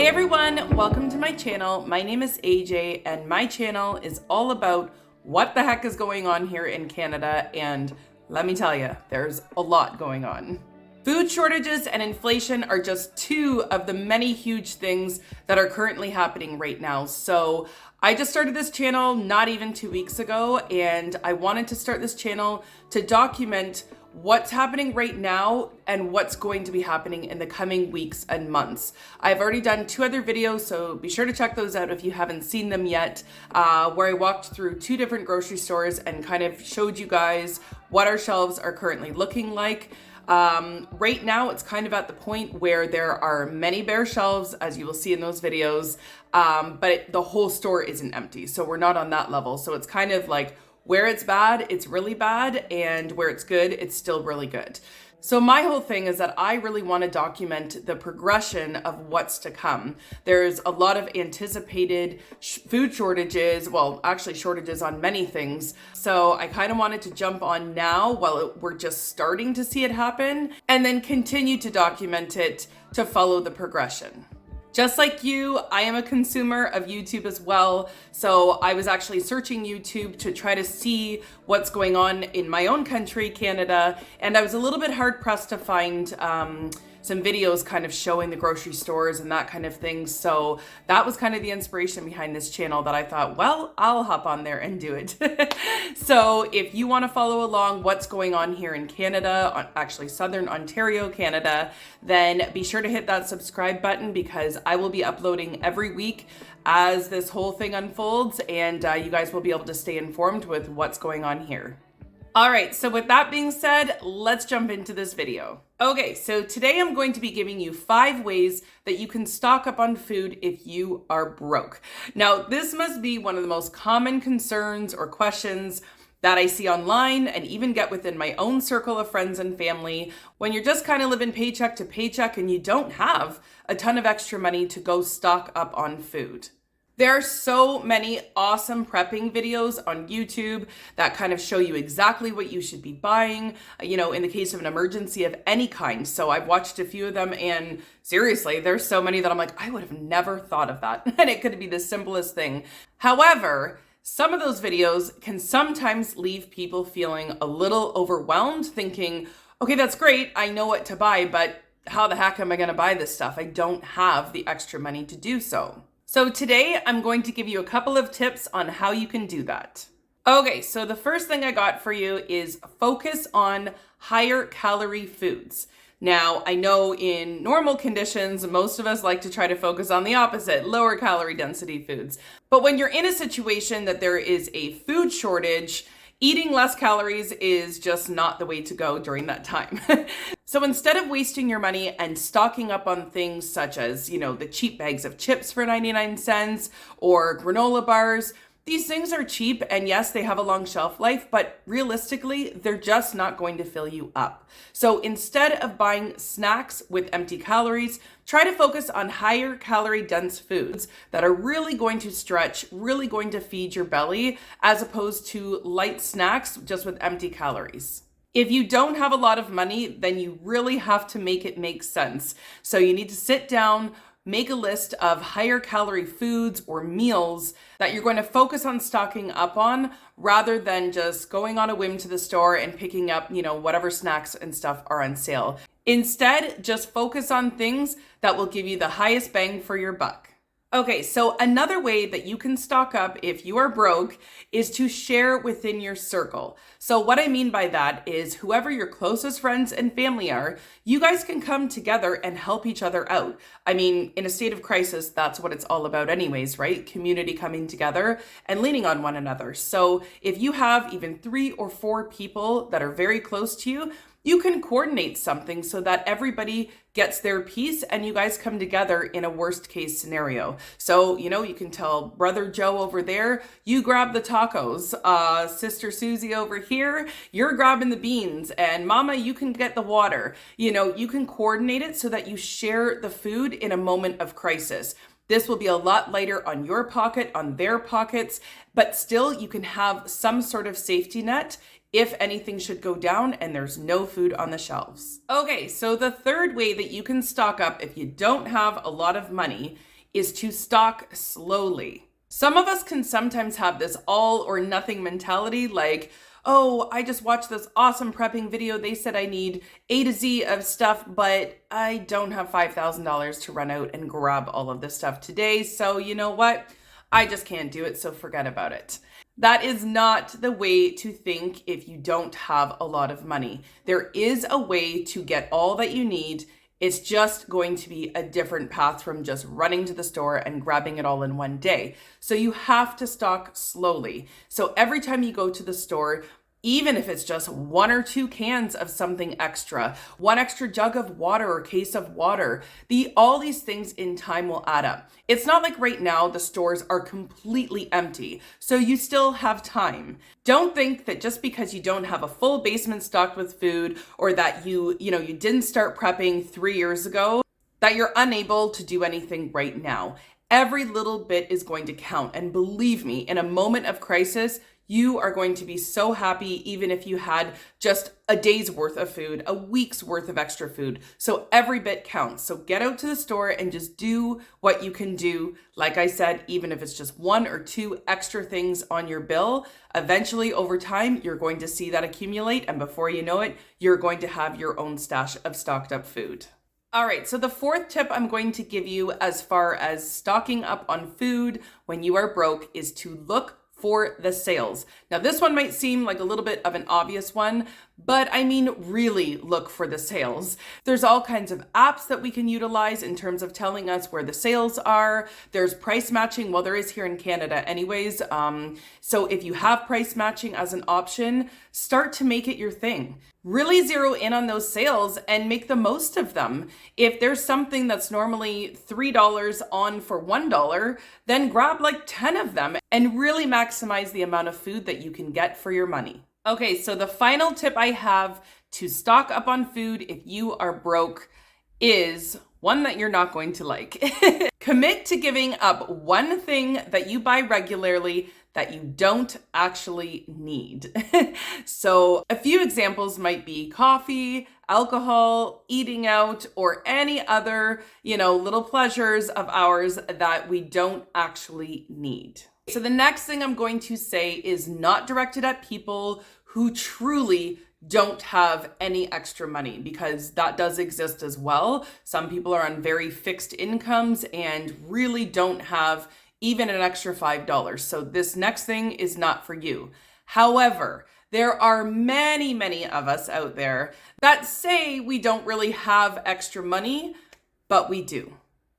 Hey everyone, welcome to my channel. My name is AJ and my channel is all about what the heck is going on here in Canada, and let me tell you, there's a lot going on. Food shortages and inflation are just two of the many huge things that are currently happening right now. So I just started this channel not even 2 weeks ago, and I wanted to start this channel to document what's happening right now and what's going to be happening in the coming weeks and months. I've already done 2 other videos, so be sure to check those out if you haven't seen them yet, where I walked through 2 different grocery stores and kind of showed you guys what our shelves are currently looking like. Right now, it's kind of at the point where there are many bare shelves, as you will see in those videos, but the whole store isn't empty, so we're not on that level. So it's kind of like where it's bad, it's really bad, and where it's good, it's still really good. So my whole thing is that I really want to document the progression of what's to come. There's a lot of anticipated food shortages, well, actually shortages on many things. So I kind of wanted to jump on now while we're just starting to see it happen, and then continue to document it to follow the progression. Just like you, I am a consumer of YouTube as well. So I was actually searching YouTube to try to see what's going on in my own country, Canada. And I was a little bit hard pressed to find some videos kind of showing the grocery stores and that kind of thing. So that was kind of the inspiration behind this channel, that I thought, well, I'll hop on there and do it. So if you want to follow along what's going on here in Canada, actually Southern Ontario, Canada, then be sure to hit that subscribe button, because I will be uploading every week as this whole thing unfolds, and you guys will be able to stay informed with what's going on here. All right, so with that being said, let's jump into this video. Okay, so today I'm going to be giving you 5 ways that you can stock up on food if you are broke. Now, this must be one of the most common concerns or questions that I see online and even get within my own circle of friends and family when you're just kind of living paycheck to paycheck and you don't have a ton of extra money to go stock up on food. There are so many awesome prepping videos on YouTube that kind of show you exactly what you should be buying, you know, in the case of an emergency of any kind. So I've watched a few of them, and seriously, there's so many that I'm like, I would have never thought of that. And it could be the simplest thing. However, some of those videos can sometimes leave people feeling a little overwhelmed, thinking, okay, that's great, I know what to buy, but how the heck am I going to buy this stuff? I don't have the extra money to do so. So today I'm going to give you a couple of tips on how you can do that. Okay, so the first thing I got for you is focus on higher calorie foods. Now, I know in normal conditions, most of us like to try to focus on the opposite, lower calorie density foods. But when you're in a situation that there is a food shortage, eating less calories is just not the way to go during that time. So instead of wasting your money and stocking up on things such as, you know, the cheap bags of chips for 99 cents or granola bars, these things are cheap, and yes, they have a long shelf life, but realistically, they're just not going to fill you up. So instead of buying snacks with empty calories, try to focus on higher calorie dense foods that are really going to stretch, really going to feed your belly, as opposed to light snacks just with empty calories. If you don't have a lot of money, then you really have to make it make sense. So you need to sit down, make a list of higher calorie foods or meals that you're going to focus on stocking up on, rather than just going on a whim to the store and picking up, you know, whatever snacks and stuff are on sale. Instead, just focus on things that will give you the highest bang for your buck. Okay, so another way that you can stock up if you are broke is to share within your circle. So what I mean by that is whoever your closest friends and family are, you guys can come together and help each other out. I mean, in a state of crisis, that's what it's all about anyways, right? Community coming together and leaning on one another. So if you have even 3 or 4 people that are very close to you, you can coordinate something so that everybody gets their piece and you guys come together in a worst case scenario. So, you know, you can tell Brother Joe over there, you grab the tacos, Sister Susie over here, you're grabbing the beans, and Mama, you can get the water. You know, you can coordinate it so that you share the food in a moment of crisis. This will be a lot lighter on your pocket, on their pockets, but still you can have some sort of safety net if anything should go down and there's no food on the shelves. Okay, so the third way that you can stock up if you don't have a lot of money is to stock slowly. Some of us can sometimes have this all or nothing mentality, like, oh, I just watched this awesome prepping video. They said I need A to Z of stuff, but I don't have $5,000 to run out and grab all of this stuff today. So you know what? I just can't do it, so forget about it. That is not the way to think if you don't have a lot of money. There is a way to get all that you need. It's just going to be a different path from just running to the store and grabbing it all in one day. So you have to stock slowly. So every time you go to the store, even if it's just 1 or 2 cans of something extra, 1 extra jug of water or case of water, all these things in time will add up. It's not like right now the stores are completely empty, so you still have time. Don't think that just because you don't have a full basement stocked with food, or that you didn't start prepping 3 years ago, that you're unable to do anything right now. Every little bit is going to count, and believe me, in a moment of crisis, you are going to be so happy even if you had just a day's worth of food, a week's worth of extra food. So every bit counts. So get out to the store and just do what you can do. Like I said, even if it's just 1 or 2 extra things on your bill, eventually over time, you're going to see that accumulate. And before you know it, you're going to have your own stash of stocked up food. All right, so the 4th tip I'm going to give you as far as stocking up on food when you are broke is to look for the sales. Now, this one might seem like a little bit of an obvious one, but I mean, really look for the sales. There's all kinds of apps that we can utilize in terms of telling us where the sales are. There's price matching. Well, there is here in Canada anyways. So if you have price matching as an option, start to make it your thing. Really zero in on those sales and make the most of them. If there's something that's normally $3 on for $1, then grab like 10 of them and really maximize the amount of food that you can get for your money. Okay, so the final tip I have to stock up on food if you are broke is one that you're not going to like. Commit to giving up one thing that you buy regularly that you don't actually need. So a few examples might be coffee, alcohol, eating out, or any other, little pleasures of ours that we don't actually need. So the next thing I'm going to say is not directed at people who truly don't have any extra money, because that does exist as well. Some people are on very fixed incomes and really don't have even an extra $5. So this next thing is not for you. However, there are many, many of us out there that say we don't really have extra money, but we do.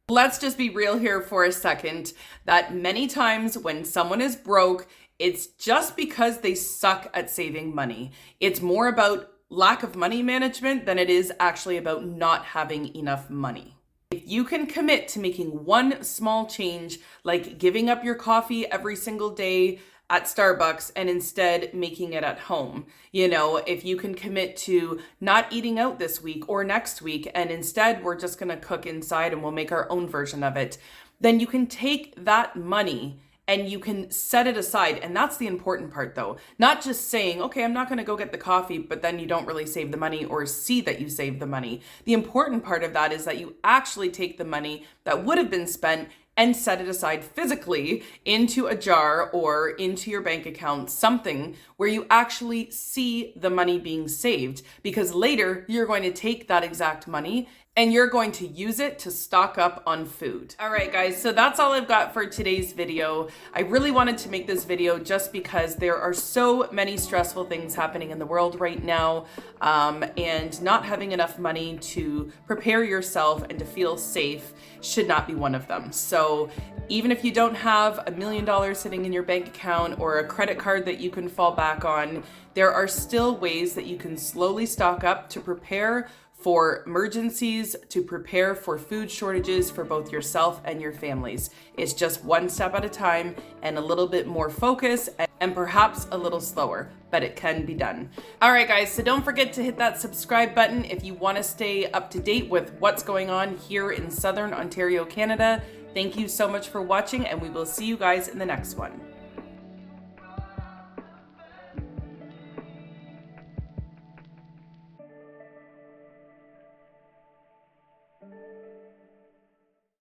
Let's just be real here for a second, that many times when someone is broke, it's just because they suck at saving money. It's more about lack of money management than it is actually about not having enough money. If you can commit to making one small change, like giving up your coffee every single day at Starbucks and instead making it at home, if you can commit to not eating out this week or next week, and instead we're just going to cook inside and we'll make our own version of it, then you can take that money and you can set it aside. And that's the important part though. Not just saying, okay, I'm not going to go get the coffee, but then you don't really save the money or see that you save the money. The important part of that is that you actually take the money that would have been spent and set it aside physically into a jar or into your bank account, something where you actually see the money being saved, because later you're going to take that exact money and you're going to use it to stock up on food. All right, guys, so that's all I've got for today's video. I really wanted to make this video just because there are so many stressful things happening in the world right now, and not having enough money to prepare yourself and to feel safe should not be one of them. So even if you don't have $1 million sitting in your bank account or a credit card that you can fall back on, there are still ways that you can slowly stock up to prepare for emergencies, to prepare for food shortages for both yourself and your families. It's just one step at a time and a little bit more focus and perhaps a little slower, but it can be done. All right, guys, so don't forget to hit that subscribe button if you want to stay up to date with what's going on here in Southern Ontario, Canada. Thank you so much for watching, and we will see you guys in the next one.